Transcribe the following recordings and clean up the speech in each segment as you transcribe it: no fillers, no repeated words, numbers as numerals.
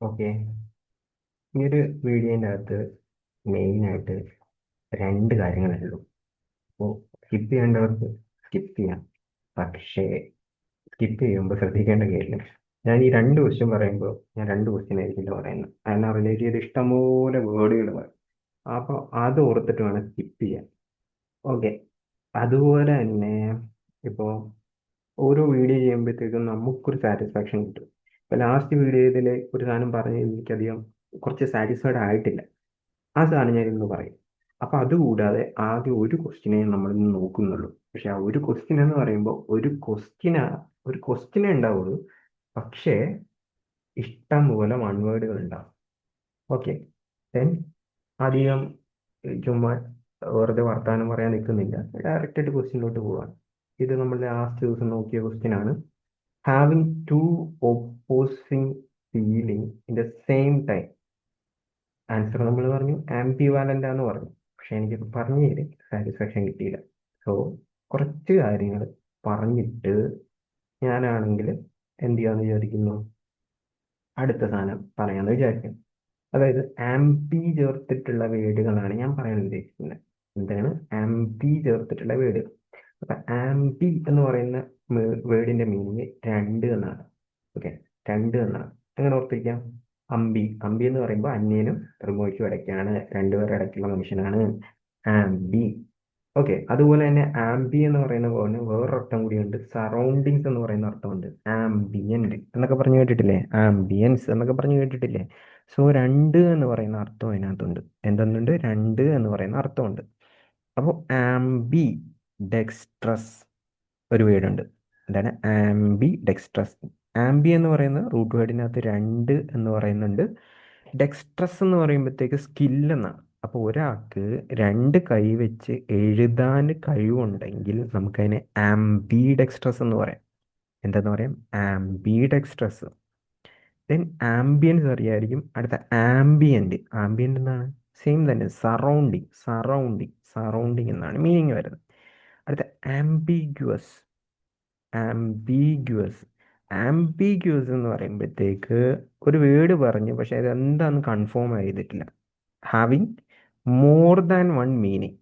Okay. ഈ ഒരു വീഡിയോൻ്റെ അകത്ത് മെയിനായിട്ട് രണ്ട് കാര്യങ്ങളേ ഉള്ളൂ. അപ്പോൾ സ്കിപ്പ് ചെയ്യേണ്ടവർക്ക് സ്കിപ്പ് ചെയ്യാം. പക്ഷേ സ്കിപ്പ് ചെയ്യുമ്പോൾ ശ്രദ്ധിക്കേണ്ട കാര്യം, ഞാൻ ഈ രണ്ട് ക്വസ്റ്റ്യൻ പറയുമ്പോൾ ഞാൻ രണ്ട് ക്വസ്റ്റ്യൻ ആയിരിക്കില്ല പറയുന്നത്. അതിനെ റിലേറ്റ് ചെയ്ത് ഇഷ്ടംപോലെ വേർഡുകൾ പറയും. അപ്പോൾ അത് ഓർത്തിട്ട് വേണം സ്കിപ്പ് ചെയ്യാൻ. ഓക്കെ. അതുപോലെ തന്നെ ഇപ്പോൾ ഓരോ വീഡിയോ ചെയ്യുമ്പോഴത്തേക്കും നമുക്കൊരു സാറ്റിസ്ഫാക്ഷൻ കിട്ടും. ഇപ്പോൾ ലാസ്റ്റ് വീഡിയോയിൽ ഒരു സാധനം പറഞ്ഞ് എനിക്കധികം കുറച്ച് സാറ്റിസ്ഫൈഡ് ആയിട്ടില്ല. ആ സാധനം ഞാൻ ഇന്ന് പറയും. അപ്പൊ അതുകൂടാതെ ആദ്യം ഒരു ക്വസ്റ്റിനെ നമ്മൾ ഇന്ന് നോക്കുന്നുള്ളൂ. പക്ഷെ ആ ഒരു ക്വസ്റ്റ്യൻ എന്ന് പറയുമ്പോൾ ഒരു ക്വസ്റ്റ്യനേ ഉണ്ടാവുള്ളൂ. പക്ഷേ ഇഷ്ടം പോലെ വൺ വേർഡുകൾ ഉണ്ടാവും. ഓക്കെ. ദെൻ അധികം ചുമ്മാ വെറുതെ വർത്താനം പറയാൻ നിൽക്കുന്നില്ല. ഡയറക്റ്റ് ആയിട്ട് ക്വസ്റ്റ്യനിലോട്ട് പോവാണ്. ഇത് നമ്മൾ ലാസ്റ്റ് ദിവസം നോക്കിയ ക്വസ്റ്റ്യൻ ആണ്. Having to opposing feeling in the same time. Answer നമ്മൾ പറഞ്ഞു ആംബിവാലന്റ് ആന്ന് പറഞ്ഞു. പക്ഷെ എനിക്കത് പറഞ്ഞു തരും സാറ്റിസ്ഫാക്ഷൻ കിട്ടിയില്ല. സോ കുറച്ച് കാര്യങ്ങൾ പറഞ്ഞിട്ട് ഞാനാണെങ്കിൽ എന്ത് ചെയ്യാന്ന് വിചാരിക്കുന്നു, അടുത്ത സാധനം പറയാന്ന് വിചാരിക്കുന്നു. അതായത് ആംപി ചേർത്തിട്ടുള്ള വേർഡുകളാണ് ഞാൻ പറയാൻ ഉദ്ദേശിക്കുന്നത്. എന്താണ് ആംപി ചേർത്തിട്ടുള്ള വേർഡുകൾ? അപ്പൊ ആംപി എന്ന് പറയുന്ന വേർഡിന്റെ മീനിങ് രണ്ട് എന്നാണ്. ഓക്കെ. രണ്ട് എന്നാണ്. അങ്ങനെ ഓർത്തിരിക്കാം. അമ്പി അമ്പി എന്ന് പറയുമ്പോൾ അന്യനും റിമോയ്ക്കും ഇടയ്ക്കാണ്, രണ്ടുപേരുടെ ഇടയ്ക്കുള്ള മനുഷ്യനാണ് ആംബി. ഓക്കെ. അതുപോലെ തന്നെ ആംബി എന്ന് പറയുന്ന വേർഡിന് വേറൊരർത്ഥം കൂടിയുണ്ട്. സറൗണ്ടിങ്സ് എന്ന് പറയുന്ന അർത്ഥമുണ്ട്. ആംബിയന്റ് എന്നൊക്കെ പറഞ്ഞു കേട്ടിട്ടില്ലേ? ആംബിയൻസ് എന്നൊക്കെ പറഞ്ഞു കേട്ടിട്ടില്ലേ? സോ രണ്ട് എന്ന് പറയുന്ന അർത്ഥം അതിനകത്തുണ്ട്. എന്തെന്നുണ്ട്? രണ്ട് എന്ന് പറയുന്ന അർത്ഥമുണ്ട്. അപ്പോൾ ആംബി ഡെക്സ്ട്രസ് ഒരു വേർഡുണ്ട്. എന്താണ്? ആംബി ഡെക്സ്ട്രസ്. ആംബി എന്ന് പറയുന്ന റൂട്ട് വേർഡിനകത്ത് രണ്ട് എന്ന് പറയുന്നുണ്ട്. ഡെക്സ്ട്രസ് എന്ന് പറയുമ്പോഴത്തേക്ക് സ്കിൽ എന്നാണ്. അപ്പോൾ ഒരാൾക്ക് രണ്ട് കൈ വെച്ച് എഴുതാൻ കഴിവുണ്ടെങ്കിൽ നമുക്കതിനെ ആംബി ഡെക്സ്ട്രസ് എന്ന് പറയാം. എന്തെന്ന് പറയാം? ആംബി ഡെക്സ്ട്രസ്. ദെൻ ആംബിയൻസ് അറിയായിരിക്കും. അടുത്ത ആംബിയന്റ്. ആംബിയന്റ് എന്താണ്? സെയിം തന്നെ, സറൗണ്ടിങ് സറൗണ്ടിങ് സറൗണ്ടിങ് എന്നാണ് മീനിങ് വരുന്നത്. അടുത്ത ആംബിഗ്യുവസ്. ആംബിഗ്യുവസ് ആംബിഗ്യുവസ് എന്ന് പറയുമ്പോഴത്തേക്ക് ഒരു വേർഡ് പറഞ്ഞു, പക്ഷെ അത് എന്താന്ന് കൺഫേം ചെയ്തിട്ടില്ല. Having more than one meaning.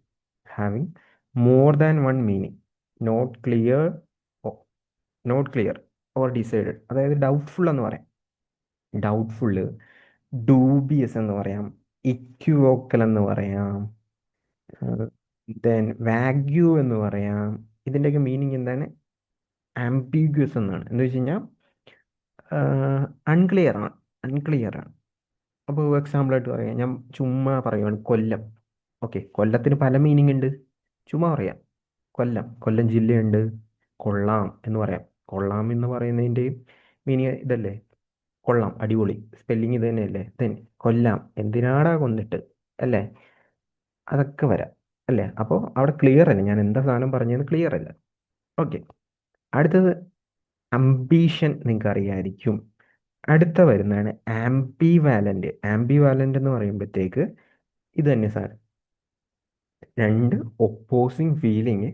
Having more than one meaning. Not clear. Not clear or decided. അതായത് ഡൗട്ട്ഫുൾ എന്ന് പറയാം. ഡൗട്ട്ഫുള്ള്, ഡൂബിയസ് എന്ന് പറയാം, ഇക്യുവോക്കൽ എന്ന് പറയാം, ദെൻ വാഗ്യൂ എന്ന് പറയാം. ഇതിൻ്റെയൊക്കെ മീനിങ് എന്താണ്? ആംബിഗ്യസ് എന്നാണ്. എന്ന് വെച്ച് കഴിഞ്ഞാൽ അൺക്ലിയർ ആണ്. അൺക്ലിയർ ആണ്. അപ്പോൾ എക്സാമ്പിളായിട്ട് പറയാം, ഞാൻ ചുമ്മാ പറയുവാണ് കൊല്ലം. ഓക്കെ. കൊല്ലത്തിന് പല മീനിങ് ഉണ്ട്. ചുമ്മാ പറയാം. കൊല്ലം കൊല്ലം ജില്ലയുണ്ട്. കൊള്ളാം എന്ന് പറയാം. കൊള്ളാം എന്ന് പറയുന്നതിൻ്റെയും മീനിങ് ഇതല്ലേ? കൊള്ളാം, അടിപൊളി. സ്പെല്ലിങ് ഇത് തന്നെയല്ലേ? ദെൻ കൊല്ലാം, എന്തിനാടാ കൊന്നിട്ട്, അല്ലേ? അതൊക്കെ വരാം, അല്ലേ? അപ്പോൾ അവിടെ ക്ലിയർ അല്ല, ഞാൻ എന്താ സാധനം പറഞ്ഞതെന്ന് ക്ലിയർ അല്ല. ഓക്കെ. അടുത്തത് അംബീഷൻ, നിങ്ങൾക്ക് അറിയായിരിക്കും. അടുത്ത വരുന്നതാണ് ആംബിവാലന്റ്. ആംബിവാലന്റ് എന്ന് പറയുമ്പോഴത്തേക്ക് ഇത് തന്നെ സാധനം. രണ്ട് ഒപ്പോസിങ് ഫീലിംഗ്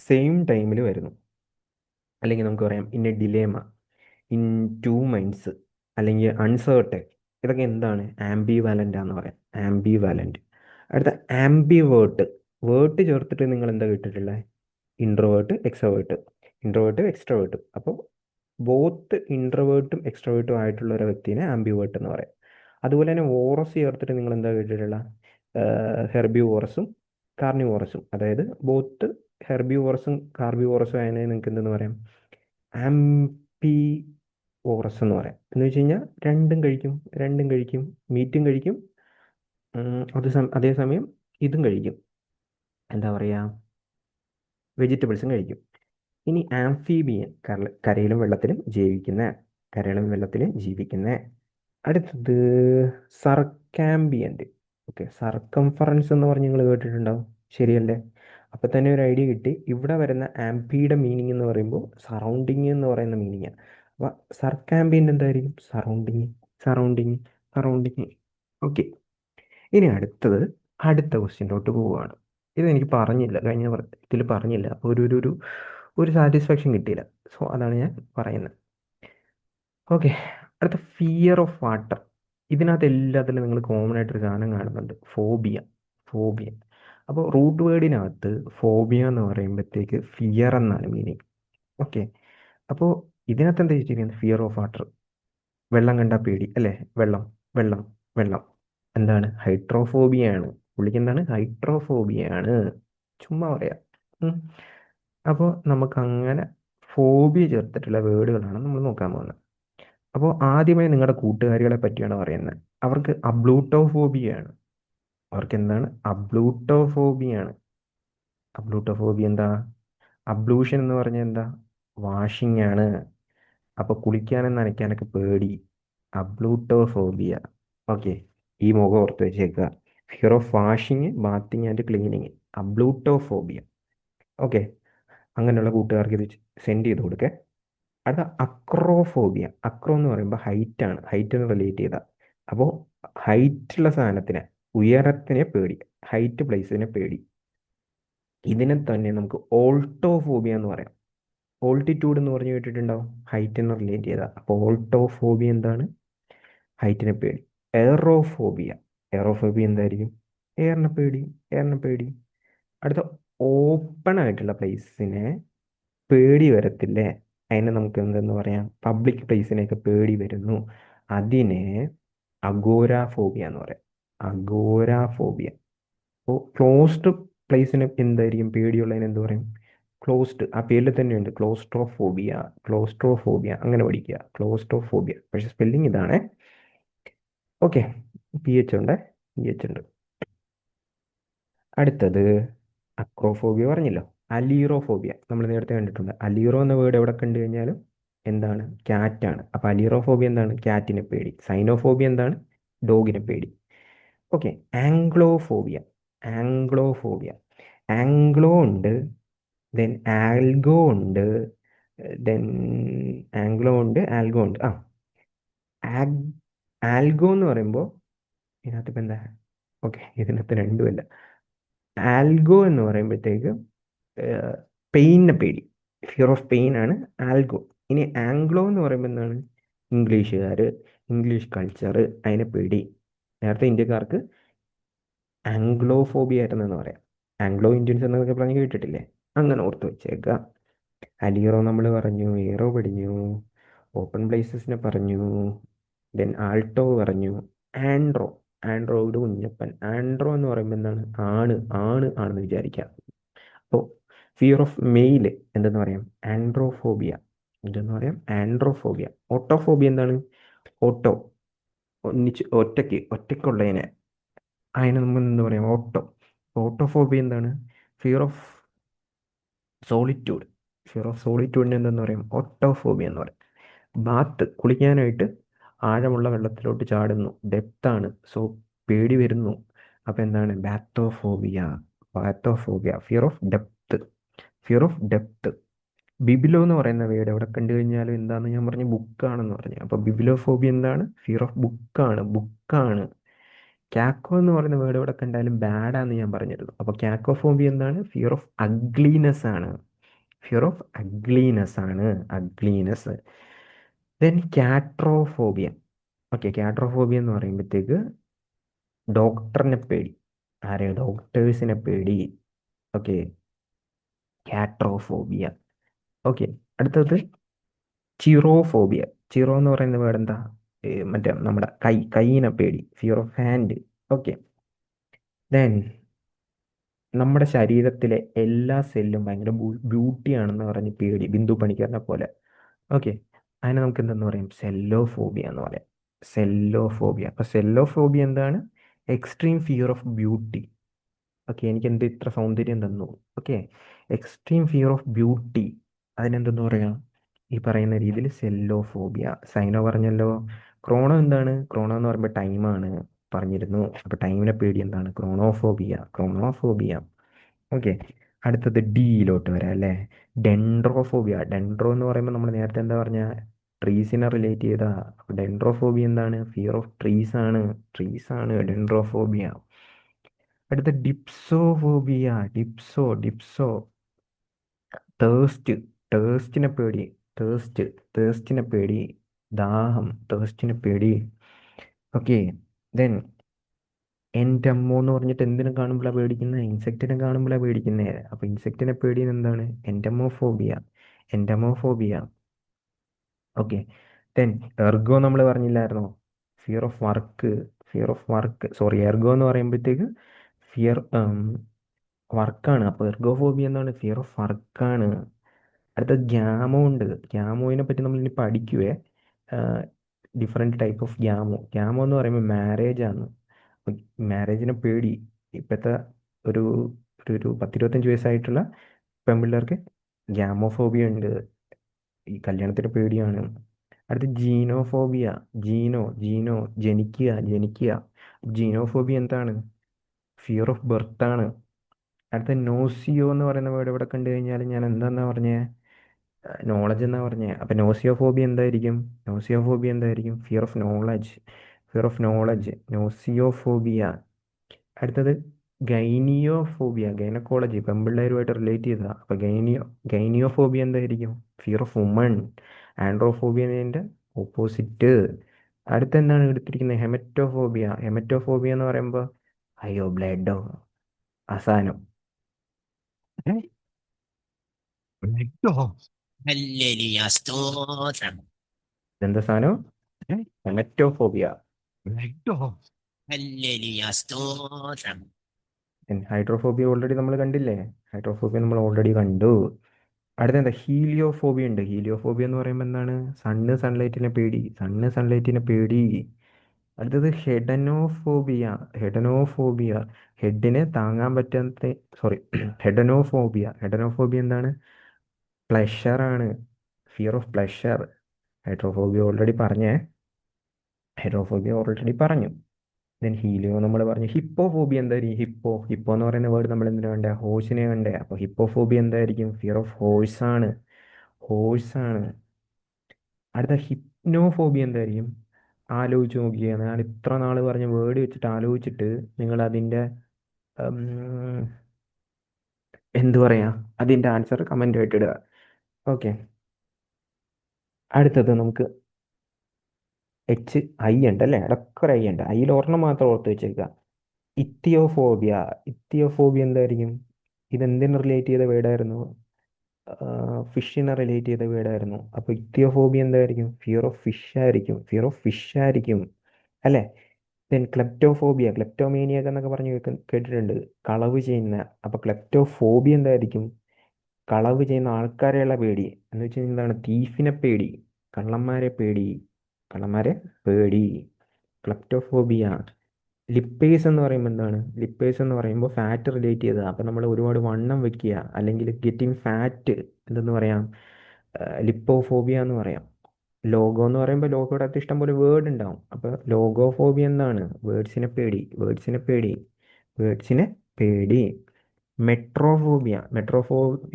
സെയിം ടൈമിൽ വരുന്നു. അല്ലെങ്കിൽ നമുക്ക് പറയാം in a dilemma, in two minds, അല്ലെങ്കിൽ അൺസേർട്ടൺ. ഇതൊക്കെ എന്താണ്? ആംബിവാലന്റ് ആണെന്ന് പറയാം. ആംബിവാലന്റ്. അടുത്ത ആംബിവേർട്ട്. വേർട്ട് ചേർത്തിട്ട് നിങ്ങൾ എന്താ കേട്ടിട്ടുള്ളത്? Introvert, extrovert. Introvert, extrovert. അപ്പോൾ ബോത്ത് ഇൻട്രോവേർട്ടും എക്സ്ട്രോവേർട്ടും ആയിട്ടുള്ള ഒരു വ്യക്തിനെ ആംബിവേർട്ട് എന്ന് പറയാം. അതുപോലെ തന്നെ വോറസ് ചേർത്തിട്ട് നിങ്ങൾ എന്താ കേട്ടിട്ടുള്ള? ഹെർബിവോറസും കാർണിവോറസും. അതായത് ബോത്ത് ഹെർബിവോറസും കാർബിവോറസും ആയതിനെ നിങ്ങൾക്ക് എന്തെന്ന് പറയാം? ആംപി ഓറസ് എന്ന് പറയാം. എന്ന് വെച്ച് കഴിഞ്ഞാൽ രണ്ടും കഴിക്കും. രണ്ടും കഴിക്കും. മീറ്റും കഴിക്കും. അതേസമയം ഇതും കഴിക്കും. എന്താ പറയുക? വെജിറ്റബിൾസും കഴിക്കും. ഇനി ആംഫീബിയൻ, കരയിലും വെള്ളത്തിലും ജീവിക്കുന്ന. കരയിലും വെള്ളത്തിലും ജീവിക്കുന്ന. അടുത്തത് സർക്കാംബിയന്റ്. ഓക്കെ. സർക്കംഫറൻസ് എന്ന് പറഞ്ഞ് നിങ്ങൾ കേട്ടിട്ടുണ്ടാവും. ശരിയല്ലേ? അപ്പൊ തന്നെ ഒരു ഐഡിയ കിട്ടി. ഇവിടെ വരുന്ന ആംപിയുടെ മീനിങ് എന്ന് പറയുമ്പോൾ സറൗണ്ടിങ് എന്ന് പറയുന്ന മീനിങ്ങാണ്. അപ്പൊ സർക്കാംബിയന്റ് എന്തായിരിക്കും? Surrounding surrounding surrounding. ഓക്കെ. ഇനി അടുത്തത്, അടുത്ത ക്വസ്റ്റ്യനിലോട്ട് പോവുകയാണ്. ഇത് എനിക്ക് പറഞ്ഞില്ല, കഴിഞ്ഞ ഇതിൽ പറഞ്ഞില്ല. അപ്പോൾ ഒരു സാറ്റിസ്ഫാക്ഷൻ കിട്ടിയില്ല. സോ അതാണ് ഞാൻ പറയുന്നത്. ഓക്കെ. അടുത്ത ഫിയർ ഓഫ് വാട്ടർ. ഇതിനകത്ത് എല്ലാത്തിലും നിങ്ങൾ കോമൺ ആയിട്ടൊരു സാധനം കാണുന്നുണ്ട്, ഫോബിയ. ഫോബിയ. അപ്പോൾ റൂട്ട് വേർഡിനകത്ത് ഫോബിയ എന്ന് പറയുമ്പോഴത്തേക്ക് ഫിയർ എന്നാണ് മീനിങ്. ഓക്കെ. അപ്പോൾ ഇതിനകത്ത് എന്താ ചോദിച്ചിരിക്കുന്നത്? Fear of water. വെള്ളം കണ്ടാൽ പേടി അല്ലേ? വെള്ളം, വെള്ളം, വെള്ളം. എന്താണ്? ഹൈഡ്രോഫോബിയാണ്. പുള്ളിക്ക് എന്താണ്? ഹൈഡ്രോഫോബിയാണ്. ചുമ്മാ പറയാം. അപ്പോൾ നമുക്ക് അങ്ങനെ ഫോബിയ ചേർത്തിട്ടുള്ള വേർഡുകളാണ് നമ്മൾ നോക്കാൻ പോകുന്നത്. അപ്പോൾ ആദ്യമായി നിങ്ങളുടെ കൂട്ടുകാരികളെ പറ്റിയാണ് പറയുന്നത്. അവർക്ക് അബ്ലൂട്ടോഫോബിയാണ്. അവർക്ക് എന്താണ്? അബ്ലൂട്ടോഫോബിയാണ്. അബ്ലൂട്ടോഫോബിയ എന്താ? അബ്ലൂഷൻ എന്ന് പറഞ്ഞാൽ എന്താ? വാഷിംഗ് ആണ്. അപ്പോൾ കുളിക്കാനും നനയ്ക്കാനൊക്കെ പേടി. അബ്ലൂട്ടോഫോബിയ. ഓക്കെ. ഈ മുഖം ഓർത്ത് വെച്ചേക്കുക. Fear of washing, bathing and cleaning. Ablutophobia. Okay. അങ്ങനെയുള്ള കൂട്ടുകാർക്ക് ഇത് സെൻഡ് ചെയ്ത് കൊടുക്കേ. അടുത്ത അക്രോഫോബിയ. അക്രോ എന്ന് പറയുമ്പോൾ ഹൈറ്റ് ആണ്. ഹൈറ്റിന് റിലേറ്റ് ചെയ്ത. അപ്പോൾ ഹൈറ്റുള്ള സാധനത്തിന്, ഉയരത്തിനെ പേടി, ഹൈറ്റ് പ്ലേസിനെ പേടി. ഇതിനെ തന്നെ നമുക്ക് ഓൾട്ടോഫോബിയ എന്ന് പറയാം. ഓൾട്ടിറ്റ്യൂഡ് എന്ന് പറഞ്ഞു കേട്ടിട്ടുണ്ടാവും, ഹൈറ്റിനെ റിലേറ്റ് ചെയ്ത. അപ്പോൾ ഓൾട്ടോഫോബിയ എന്താണ്? ഹൈറ്റിനെ പേടി. എയറോഫോബിയ. എയറോഫോബിയ എന്തായിരിക്കും? എയറിനെ പേടി. എയറിനെ പേടി. അടുത്ത ഓപ്പൺ ആയിട്ടുള്ള പ്ലേസിനെ പേടി വരത്തില്ലേ? അതിനെ നമുക്ക് എന്തെന്ന് പറയാം? പബ്ലിക് പ്ലേസിനെയൊക്കെ പേടി വരുന്നു. അതിനെ അഗോരാഫോബിയ എന്ന് പറയാം. അഗോരാഫോബിയ. അപ്പോൾ ക്ലോസ്ഡ് പ്ലേസിന് എന്തായിരിക്കും പേടിയുള്ളതിന് എന്ത് പറയും? ക്ലോസ്ഡ്. ആ പേരിൽ തന്നെയുണ്ട്, ക്ലോസ്ട്രോഫോബിയ. ക്ലോസ്ട്രോഫോബിയ അങ്ങനെ പഠിക്കുക, ക്ലോസ്ട്രോഫോബിയ. പക്ഷെ സ്പെല്ലിംഗ് ഇതാണ്. ഓക്കെ. PH ഉണ്ട്, PH ഉണ്ട്. അടുത്തത് അക്രോഫോബിയ പറഞ്ഞല്ലോ. അലീറോഫോബിയ നമ്മൾ നേരത്തെ കണ്ടിട്ടുണ്ട്. അലീറോ എന്ന വേർഡ് എവിടെ കണ്ടു കഴിഞ്ഞാലും എന്താണ്? ക്യാറ്റാണ്. അപ്പോൾ അലീറോഫോബിയ എന്താണ്? ക്യാറ്റിനെ പേടി. സൈനോഫോബിയ എന്താണ്? ഡോഗിനെ പേടി. ഓക്കെ. ആംഗ്ലോഫോബിയ. ആംഗ്ലോഫോബിയ. ആംഗ്ലോ ഉണ്ട്, ദെൻ ആൽഗോ ഉണ്ട്, ദെൻ ആംഗ്ലോ ഉണ്ട്, ആൽഗോ ഉണ്ട്. ആൽഗോ എന്ന് പറയുമ്പോൾ ഇതിനകത്ത് ഇപ്പം എന്താ? ഓക്കെ, ഇതിനകത്ത് രണ്ടുമല്ല. ആൽഗോ എന്ന് പറയുമ്പോഴത്തേക്ക് പെയിനിനെ പേടി. ഫിയർ ഓഫ് പെയിൻ ആണ് ആൽഗോ. ഇനി ആംഗ്ലോ എന്ന് പറയുമ്പോൾ എന്താണ്? ഇംഗ്ലീഷുകാർ, ഇംഗ്ലീഷ് കൾച്ചർ, അതിനെ പേടി. നേരത്തെ ഇന്ത്യക്കാർക്ക് ആംഗ്ലോഫോബിയ ആയിരുന്നെന്ന് പറയാം. ആംഗ്ലോ ഇന്ത്യൻസ് എന്നൊക്കെ പറഞ്ഞ് കേട്ടിട്ടില്ലേ? അങ്ങനെ ഓർത്ത് വെച്ചേക്കുക. അലീറോ നമ്മൾ പറഞ്ഞു, ഏറോ പഠിഞ്ഞു, ഓപ്പൺ പ്ലേസസിനെ പറഞ്ഞു, ദെൻ ആൾട്ടോ പറഞ്ഞു. ആൻഡ്രോ. ആൻഡ്രോയിഡ് കുഞ്ഞപ്പൻ. ആൻഡ്രോ എന്ന് പറയുമ്പോൾ എന്താണ്? ആണ്. ആണ് ആണെന്ന് വിചാരിക്കുക. അപ്പോൾ ഫിയർ ഓഫ് മെയിൽ എന്തെന്ന് പറയാം? ആൻഡ്രോഫോബിയ. എന്തെന്ന് പറയാം? ആൻഡ്രോഫോബിയ. ഓട്ടോഫോബിയ എന്താണ്? ഓട്ടോ, ഒന്നിച്ച് ഒറ്റയ്ക്ക്, ഒറ്റയ്ക്കുള്ളതിനെ, അതിന് നമ്മൾ എന്താ പറയാം? ഓട്ടോ. ഓട്ടോഫോബിയ എന്താണ്? Fear of solitude. Fear of സോളിറ്റ്യൂഡിന് എന്തെന്ന് പറയും? ഓട്ടോഫോബിയ എന്ന് പറയും. ബാത്ത്, കുളിക്കാനായിട്ട് ആഴമുള്ള വെള്ളത്തിലോട്ട് ചാടുന്നു, ഡെപ്താണ്, സോ പേടി വരുന്നു. അപ്പോൾ എന്താണ്? Bathophobia. Bathophobia. Fear of depth. Fear of depth. Biblio എന്ന് പറയുന്ന വേർഡ് എവിടെ കണ്ടു കഴിഞ്ഞാലും എന്താന്ന് ഞാൻ പറഞ്ഞു? ബുക്കാണെന്ന് പറഞ്ഞു. അപ്പോൾ ബിബിലോഫോബിയ എന്താണ്? ഫിയർ ഓഫ് ബുക്കാണ്. ബുക്കാണ്. കാക്കോ എന്ന് പറയുന്ന വേർഡ് എവിടെ കണ്ടാലും ബാഡാന്ന് ഞാൻ പറഞ്ഞിരുന്നു. അപ്പോൾ കാക്കോഫോബിയ എന്താണ്? ഫിയർ ഓഫ് അഗ്ലിനെസ് ആണ്. ഫിയർ ഓഫ് അഗ്ലിനെസ് ആണ്. അഗ്ലിനെസ്. ദെൻ ക്യാട്രോഫോബിയ. ഓക്കെ. ക്യാട്രോഫോബിയ എന്ന് പറയുമ്പോഴത്തേക്ക് ഡോക്ടറിനെ പേടി. ആരെ? ഡോക്ടേഴ്സിനെ പേടി. ഓക്കെ. ക്യാട്രോഫോബിയ. ഓക്കെ. അടുത്തത് ചിറോഫോബിയ. ചിറോ എന്ന് പറയുന്ന വേർഡ് എന്താ? മറ്റേ നമ്മുടെ കൈയിനെ പേടി. Fear of hand. Okay. Then നമ്മുടെ ശരീരത്തിലെ എല്ലാ സെല്ലും ഭയങ്കര ബ്യൂട്ടിയാണെന്ന് പറഞ്ഞ് പേടി. ബിന്ദു പണിക്കറിനെ പോലെ. ഓക്കെ. അതിനെ നമുക്ക് എന്തെന്ന് പറയും? സെല്ലോഫോബിയ എന്ന് പറയാം. സെല്ലോഫോബിയ. അപ്പൊ സെല്ലോഫോബിയ എന്താണ്? Extreme fear of beauty. Okay. എനിക്ക് എന്ത് ഇത്ര സൗന്ദര്യം തന്നു. Okay. Extreme fear of beauty, അതിനെന്തെന്ന് പറയാം? ഈ പറയുന്ന രീതിയിൽ സെല്ലോഫോബിയ. സൈനോ പറഞ്ഞല്ലോ. ക്രോണോ എന്താണ്? ക്രോണോ എന്ന് പറയുമ്പോൾ ടൈമാണ് പറഞ്ഞിരുന്നു. അപ്പൊ ടൈമിനെ പേടി എന്താണ്? ക്രോണോഫോബിയ. ക്രോണോഫോബിയ. ഓക്കെ. അടുത്തത് ഡിയിലോട്ട് വരാം അല്ലേ. ഡെൻഡ്രോഫോബിയ. ഡെൻഡ്രോ എന്ന് പറയുമ്പോൾ നമ്മൾ നേരത്തെ എന്താ പറഞ്ഞ? ട്രീസിനെ റിലേറ്റ് ചെയ്താ. ഡെൻഡ്രോഫോബിയ എന്താണ്? ഫിയർ ഓഫ് ട്രീസ് ആണ്. ട്രീസ് ആണ് ഡെൻഡ്രോഫോബിയ. അടുത്ത ഡിപ്സോഫോബിയ. ഡിപ്സോ. ഡിപ്സോ. തേഴ്സ്റ്റ്. തേഴ്സ്റ്റിനെ പേടി. തേഴ്സ്റ്റ്. തേഴ്സ്റ്റിനെ പേടി. ദാഹം, തേഴ്സ്റ്റിനെ പേടി. ഓക്കെ, ദെൻ എൻ്റെ അമ്മോ എന്ന് പറഞ്ഞിട്ട് എന്തിനെ കാണുമ്പോഴാണ് പേടിക്കുന്നത്? ഇൻസെക്റ്റിനെ കാണുമ്പോഴാണ് പേടിക്കുന്നത്. അപ്പൊ ഇൻസെക്റ്റിനെ പേടിയെന്ന് എന്താണ്? എൻഡമോഫോബിയ. എൻഡമോഫോബിയ. ഓക്കെ, ദെൻ എർഗോ നമ്മൾ പറഞ്ഞില്ലായിരുന്നോ? Fear of work. Fear of work, sorry, Ergo എന്ന് പറയുമ്പോഴത്തേക്ക് ഫിയർ വർക്കാണ്. അപ്പോൾ എർഗോഫോബിയ എന്താണ്? ഫിയർ ഓഫ് വർക്കാണ്. അടുത്ത ഗ്യാമോ ഉണ്ട്. ഗ്യാമോയിനെ പറ്റി നമ്മൾ ഇനി പഠിക്കുവേ. Different type of gamo. Gamo എന്ന് പറയുമ്പോൾ മാരേജ് ആണ്. മാരേജിനെ പേടി. ഇപ്പോഴത്തെ ഒരു ഒരു 10-25 വയസ്സായിട്ടുള്ള പെൺപിള്ളേർക്ക് ഗ്യാമോഫോബിയ ഉണ്ട്. ഈ കല്യാണത്തിന് പേടിയാണ്. അടുത്ത ജീനോഫോബിയ. ജീനോ ജനിക്കുക, ജനിക്കുക. ജീനോഫോബിയ എന്താണ്? ഫിയർ ഓഫ് ബർത്ത് ആണ്. അടുത്ത നോസിയോ എന്ന് പറയുന്ന വേർഡ് ഇവിടെ കണ്ടു കഴിഞ്ഞാൽ ഞാൻ എന്താന്നാ പറഞ്ഞേ? നോളജ് എന്നാ പറഞ്ഞേ. അപ്പൊ നോസിയോഫോബിയ എന്തായിരിക്കും? നോസിയോഫോബിയ എന്തായിരിക്കും? Fear of knowledge. Fear of knowledge, gnosiophobia. അടുത്തത് ഗൈനിയോഫോബിയ. ഗൈനക്കോളജി, പെമ്പിള്ളേരുമായിട്ട് റിലേറ്റ് ചെയ്തതാ. അപ്പൊ ഗൈനിയോഫോബിയ എന്തായിരിക്കും? Fear of woman. ആൻഡ്രോഫോബിയന്റെ ഓപ്പോസിറ്റ്. അടുത്ത എന്താണ് എടുത്തിരിക്കുന്നത്? ഹെമറ്റോഫോബിയ. ഹെമറ്റോഫോബിയ എന്ന് പറയുമ്പോൾ അയ്യോ ബ്ലഡോ, അസാനം. ഏ? ബ്ലഡോ? ഹല്ലേലൂയ, സ്തോത്രം. ഇതെന്താ സാധനം? ഹെമറ്റോഫോബിയ. ബ്ലഡോ? ഹല്ലേലൂയ, സ്തോത്രം. ഹൈഡ്രോഫോബിയ ഓൾറെഡി നമ്മൾ കണ്ടില്ലേ? ഹൈഡ്രോഫോബിയ നമ്മൾ ഓൾറെഡി കണ്ടു. അടുത്ത എന്താ? ഹീലിയോഫോബിയ ഉണ്ട്. ഹീലിയോഫോബിയ എന്ന് പറയുമ്പോൾ എന്താണ്? സൺലൈറ്റിനെ പേടി. സൺലൈറ്റിനെ പേടി. അടുത്തത് ഹെഡനോഫോബിയ. ഹെഡനോഫോബിയ, ഹെഡിനെ താങ്ങാൻ പറ്റാത്ത, സോറി, ഹെഡനോഫോബിയ. ഹെഡനോഫോബിയ എന്താണ്? പ്ലഷർ ആണ്. Fear of pleasure. Hydrophobia already പറഞ്ഞേ. ഹൈഡ്രോഫോബിയ ഓൾറെഡി പറഞ്ഞു. ദെൻ ഹീലിയോ നമ്മൾ പറഞ്ഞു. ഹിപ്പോഫോബിയ എന്തായിരിക്കും? ഹിപ്പോ എന്ന് പറയുന്ന വേർഡ് നമ്മൾ എന്തിനാ കണ്ടേ? ഹോഴ്സിനെ കണ്ടേ. അപ്പോൾ ഹിപ്പോഫോബിയ എന്തായിരിക്കും? ഫിയർ ഓഫ് ഹോഴ്സ് ആണ്. ഹോഴ്സ് ആണ്. അടുത്ത ഹിപ്നോഫോബിയ എന്തായിരിക്കും? ആലോചിച്ച് നോക്കിയ, ഞാൻ ഇത്ര നാൾ പറഞ്ഞ വേർഡ് വെച്ചിട്ട് ആലോചിച്ചിട്ട് നിങ്ങൾ അതിൻ്റെ എന്ത് പറയാ, അതിൻ്റെ ആൻസർ കമൻ്റ് ആയിട്ട് ഇടുക. ഓക്കെ, അടുത്തത് നമുക്ക് ഐ ഉണ്ട് അല്ലേ? ഇടയ്ക്ക് ഒരു ഐ ഉണ്ട്. ഐയിൽ ഒരെണ്ണം മാത്രം ഓർത്ത് വെച്ചേക്കുക. ഇത്തിയോഫോബിയ. ഇത്തിയോഫോബിയ എന്തായിരിക്കും? ഇതെന്തിനു റിലേറ്റ് ചെയ്ത വേർഡായിരുന്നു? ഫിഷിനെ റിലേറ്റ് ചെയ്ത വേർഡായിരുന്നു. അപ്പോൾ ഇത്തിയോഫോബിയ എന്തായിരിക്കും? ഫിയർ ഓഫ് ഫിഷ് ആയിരിക്കും. ഫിയർ ഓഫ് ഫിഷ് ആയിരിക്കും അല്ലേ? ദെൻ ക്ലെപ്റ്റോഫോബിയ. ക്ലെപ്റ്റോമേനിയ എന്നൊക്കെ പറഞ്ഞ് കേട്ടിട്ടുണ്ട്. കളവ് ചെയ്യുന്ന. അപ്പോൾ ക്ലെപ്റ്റോഫോബിയ എന്തായിരിക്കും? കളവ് ചെയ്യുന്ന ആൾക്കാരെയുള്ള പേടി. എന്ന് വെച്ച് കഴിഞ്ഞാൽ എന്താണ്? തീഫിനെ പേടി, കള്ളന്മാരെ പേടി. കള്ളന്മാരെ പേടി. ക്ലെപ്റ്റോഫോബിയ. ലിപ്പേഴ്സ് എന്ന് പറയുമ്പോൾ എന്താണ്? ലിപ്പേഴ്സ് എന്ന് പറയുമ്പോൾ ഫാറ്റ് റിലേറ്റ് ചെയ്തതാണ്. അപ്പം നമ്മൾ ഒരുപാട് വണ്ണം വെക്കുക അല്ലെങ്കിൽ ഗെറ്റിംഗ് ഫാറ്റ്, എന്തെന്ന് പറയാം? ലിപ്പോഫോബിയ എന്ന് പറയാം. ലോഗോ എന്ന് പറയുമ്പോൾ ലോഗോയുടെ അകത്ത് ഇഷ്ടംപോലെ വേർഡ് ഉണ്ടാവും. അപ്പോൾ ലോഗോഫോബിയ എന്താണ്? വേർഡ്സിനെ പേടി. വേർഡ്സിനെ പേടി. വേർഡ്സിനെ പേടി. മെട്രോഫോബിയ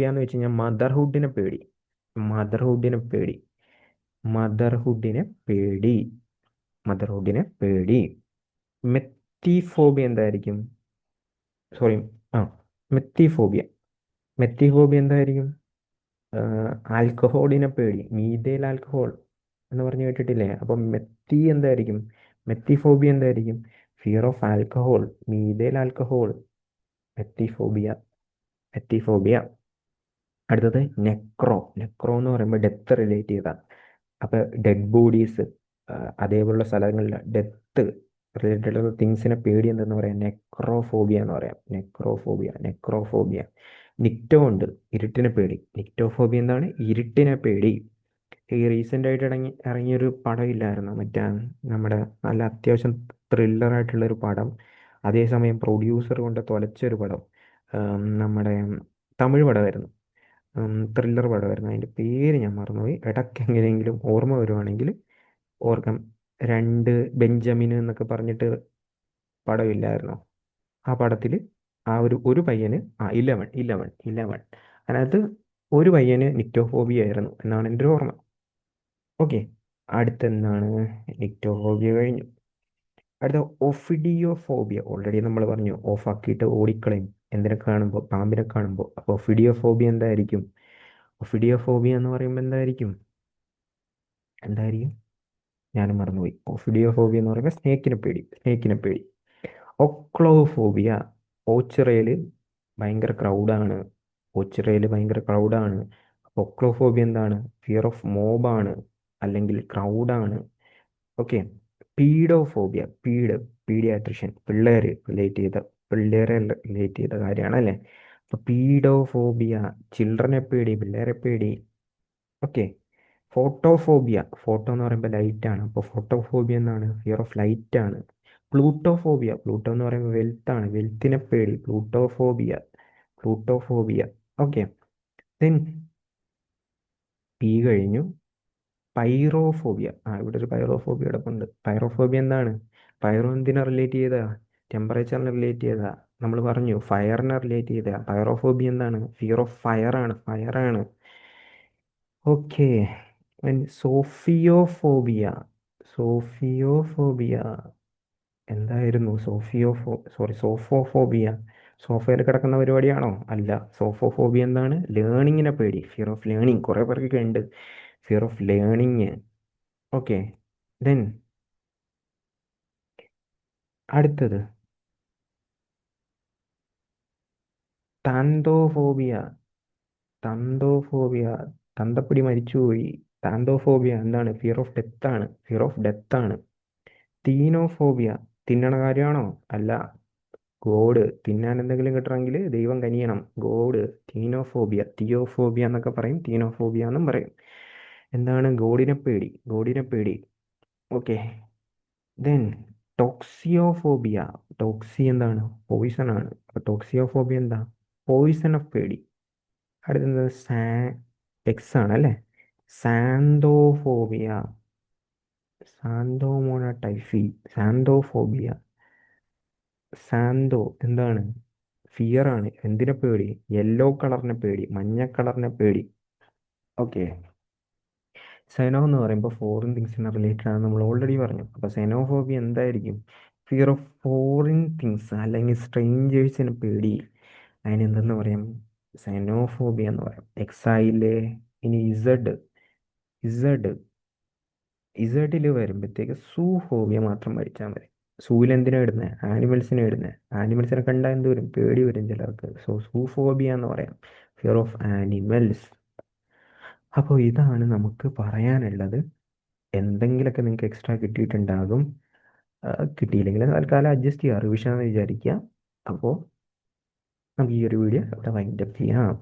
എന്ന് വെച്ച് കഴിഞ്ഞാൽ മദർഹുഡിനെ പേടി. മദർഹുഡിനെ പേടി. മദർഹുഡിനെ പേടി. മദർഹുഡിനെ പേടി. മെത്തിഫോബിയ എന്തായിരിക്കും? സോറി, ആ, മെത്തിഫോബിയ. മെത്തിഫോബിയ എന്തായിരിക്കും? ആൽക്കഹോളിനെ പേടി. മീഥൈൽ ആൽക്കഹോൾ എന്ന് പറഞ്ഞു കേട്ടിട്ടില്ലേ? അപ്പം മെത്തി എന്തായിരിക്കും? മെത്തിഫോബിയ എന്തായിരിക്കും? Fear of alcohol. Methyl alcohol. Methyphobia. Methyphobia. അടുത്തത് നെക്രോ എന്ന് പറയുമ്പോൾ ഡെത്ത് റിലേറ്റ് ചെയ്താൽ. അപ്പോൾ ഡെഡ് ബോഡീസ്, അതേപോലുള്ള സ്ഥലങ്ങളിൽ ഡെത്ത് റിലേറ്റഡ് തിങ്സിനെ പേടി എന്തെന്ന് പറയാം? നെക്രോഫോബിയ എന്ന് പറയാം. നെക്രോഫോബിയ. നിക്റ്റോ ഉണ്ട്. ഇരുട്ടിനെ പേടി. നിക്റ്റോഫോബിയ എന്താണ്? ഇരുട്ടിനെ പേടി. ഈ റീസെൻ്റ് ആയിട്ട് ഇറങ്ങിയൊരു പടം ഇല്ലായിരുന്നു മറ്റേ? നമ്മുടെ നല്ല അത്യാവശ്യം ത്രില്ലറായിട്ടുള്ളൊരു പടം, അതേസമയം പ്രൊഡ്യൂസർ കൊണ്ട് തൊലച്ചൊരു പടം. നമ്മുടെ തമിഴ് പടമായിരുന്നു. ത്രില്ലർ പടമായിരുന്നു. അതിൻ്റെ പേര് ഞാൻ മറന്നുപോയി. ഇടയ്ക്ക് എങ്ങനെയെങ്കിലും ഓർമ്മ വരുവാണെങ്കിൽ ഓർക്കാം. രണ്ട് ബെഞ്ചമിൻ എന്നൊക്കെ പറഞ്ഞിട്ട് പടമില്ലായിരുന്നോ? ആ പടത്തിൽ ആ ഒരു പയ്യന്, 11 അതിനകത്ത് ഒരു പയ്യന് നിക്റ്റോഫോബിയ ആയിരുന്നു എന്നാണ് എൻ്റെ ഒരു ഓർമ്മ. ഓക്കെ, അടുത്തെന്താണ്? നിക്റ്റോഫോബിയ കഴിഞ്ഞു. അടുത്ത ഒഫിഡിയോഫോബിയ. ഓൾറെഡി നമ്മൾ പറഞ്ഞു, ഓഫാക്കിയിട്ട് ഓടിക്കളയും എന്തിനെ കാണുമ്പോൾ? പാമ്പിനെ കാണുമ്പോൾ. അപ്പോൾ ഒഫിഡിയോഫോബിയ എന്തായിരിക്കും? ഒഫിഡിയോഫോബിയ എന്ന് പറയുമ്പോൾ എന്തായിരിക്കും? ഞാനും മറന്നുപോയി. ഓഫിഡിയോഫോബിയ എന്ന് പറയുമ്പോൾ സ്നേക്കിനെ പേടി. ഒക്ലോഫോബിയ, ഓച്ചിറയിൽ ഭയങ്കര ക്രൗഡാണ്. ഒക്ലോഫോബിയ എന്താണ്? ഫിയർ ഓഫ് മോബാണ്, അല്ലെങ്കിൽ ക്രൗഡാണ്. ഓക്കെ. പീഡോഫോബിയ, പീഡിയാട്രിഷ്യൻ, പിള്ളേരെ റിലേറ്റ് ചെയ്ത കാര്യമാണ് അല്ലേ? അപ്പൊ പീഡോഫോബിയ, ചിൽഡ്രനെ പേടി, പിള്ളേരെ പേടി. ഓക്കെ. ഫോട്ടോ എന്ന് പറയുമ്പോൾ ലൈറ്റ് ആണ്, അപ്പോൾ ഫോട്ടോഫോബിയ എന്താണ്? ഫിയർ ഓഫ് ലൈറ്റ് ആണ്. പ്ലൂട്ടോ എന്ന് പറയുമ്പോൾ വെൽത്ത് ആണ്, വെൽത്തിനെ പേടി, പ്ലൂട്ടോഫോബിയ. ഓക്കെ. ദെൻ പി കഴിഞ്ഞു. പൈറോഫോബിയ, ഇവിടെ ഒരു പൈറോഫോബിയ കിടപ്പുണ്ട്. പൈറോഫോബിയ എന്താണ്? പൈറോ എന്തിനെ റിലേറ്റ് ചെയ്താ? ടെമ്പറേച്ചറിനെ റിലേറ്റ് ചെയ്താ. നമ്മൾ പറഞ്ഞു ഫയറിനെ റിലേറ്റ് ചെയ്താ. പൈറോഫോബിയ എന്താണ്? ഫിയർ ഓഫ് ഫയർ ആണ്. ഓക്കെ. സോഫിയോഫോബിയ, സോഫിയോഫോബിയ എന്തായിരുന്നു? സോഫോഫോബിയ, സോഫയിൽ കിടക്കുന്ന പരിപാടിയാണോ? അല്ല. സോഫോഫോബിയ എന്താണ്? ലേണിങ്ങിനെ പേടി, ഫിയർ ഓഫ് ലേണിംഗ്. കുറെ പേർക്കൊക്കെ ഉണ്ട് fear of learning. Okay. Then അടുത്തത് താന്തോഫോബിയ. തന്തോഫോബിയ, തന്തപ്പടി മരിച്ചുപോയി. താന്തോഫോബിയ എന്താണ്? ഫിയർ ഓഫ് ഡെത്ത് ആണ്. തീനോഫോബിയ, തിന്നണ കാര്യമാണോ? അല്ല. ഗോഡ്, തിന്നാൻ എന്തെങ്കിലും കിട്ടണമെങ്കിൽ ദൈവം കനിയണം. ഗോഡ്. തിയോഫോബിയ എന്നൊക്കെ പറയും, തീനോഫോബിയ എന്നും പറയും. എന്താണ്? ഗോഡിനെ പേടി. ഓക്കെ. ദെൻ ടോക്സിയോഫോബിയ. ടോക്സി എന്താണ്? പോയിസൺ ആണ്. അപ്പൊ ടോക്സിയോഫോബിയ എന്താ? പോയിസൺ ഓഫ് പേടി. അടുത്തത് എക്സ് ആണ് അല്ലേ? സാന്തോഫോബിയ, സാന്തോമോണോടൈഫി, സാന്തോഫോബിയ. സാന്തോ എന്താണ്? ഫിയർ ആണ്. എന്തിനെ പേടി? യെല്ലോ കളറിനെ പേടി, മഞ്ഞ കളറിനെ പേടി. ഓക്കെ. സെനോ എന്ന് പറയുമ്പോൾ ഫോറിൻ തിങ്സിനെ റിലേറ്റഡ് ആണ്, നമ്മൾ ഓൾറെഡി പറഞ്ഞു. അപ്പോൾ സെനോഫോബിയ എന്തായിരിക്കും? ഫിയർ ഓഫ് ഫോറിൻ തിങ്സ്, അല്ലെങ്കിൽ സ്ട്രേഞ്ചേഴ്സിനെ പേടി. അതിനെന്തെന്ന് പറയാം? സെനോഫോബിയ എന്ന് പറയാം. എക്സായില്. ഇനി ഇസഡ് ഇസഡിൽ വരുമ്പോഴത്തേക്ക് സൂഫോബിയ മാത്രം പഠിച്ചാൽ മതി. സൂവിൽ എന്തിനാ ഇടുന്നത്? ആനിമൽസിനെ കണ്ടാൽ എന്ത് വരും? പേടി വരും ചിലർക്ക്. സൂഫോബിയ എന്ന് പറയാം, ഫിയർ ഓഫ് ആനിമൽസ്. അപ്പോൾ ഇതാണ് നമുക്ക് പറയാനുള്ളത്. എന്തെങ്കിലുമൊക്കെ നിങ്ങൾക്ക് എക്സ്ട്രാ കിട്ടിയിട്ടുണ്ടാകും. കിട്ടിയില്ലെങ്കിൽ തൽക്കാലം അഡ്ജസ്റ്റ് ചെയ്യുക, റിവിഷൻ എന്ന് വിചാരിക്കുക. അപ്പോൾ നമുക്ക് ഈ ഒരു വീഡിയോ ഇവിടെ വൈൻഡപ്പ് ചെയ്യാം.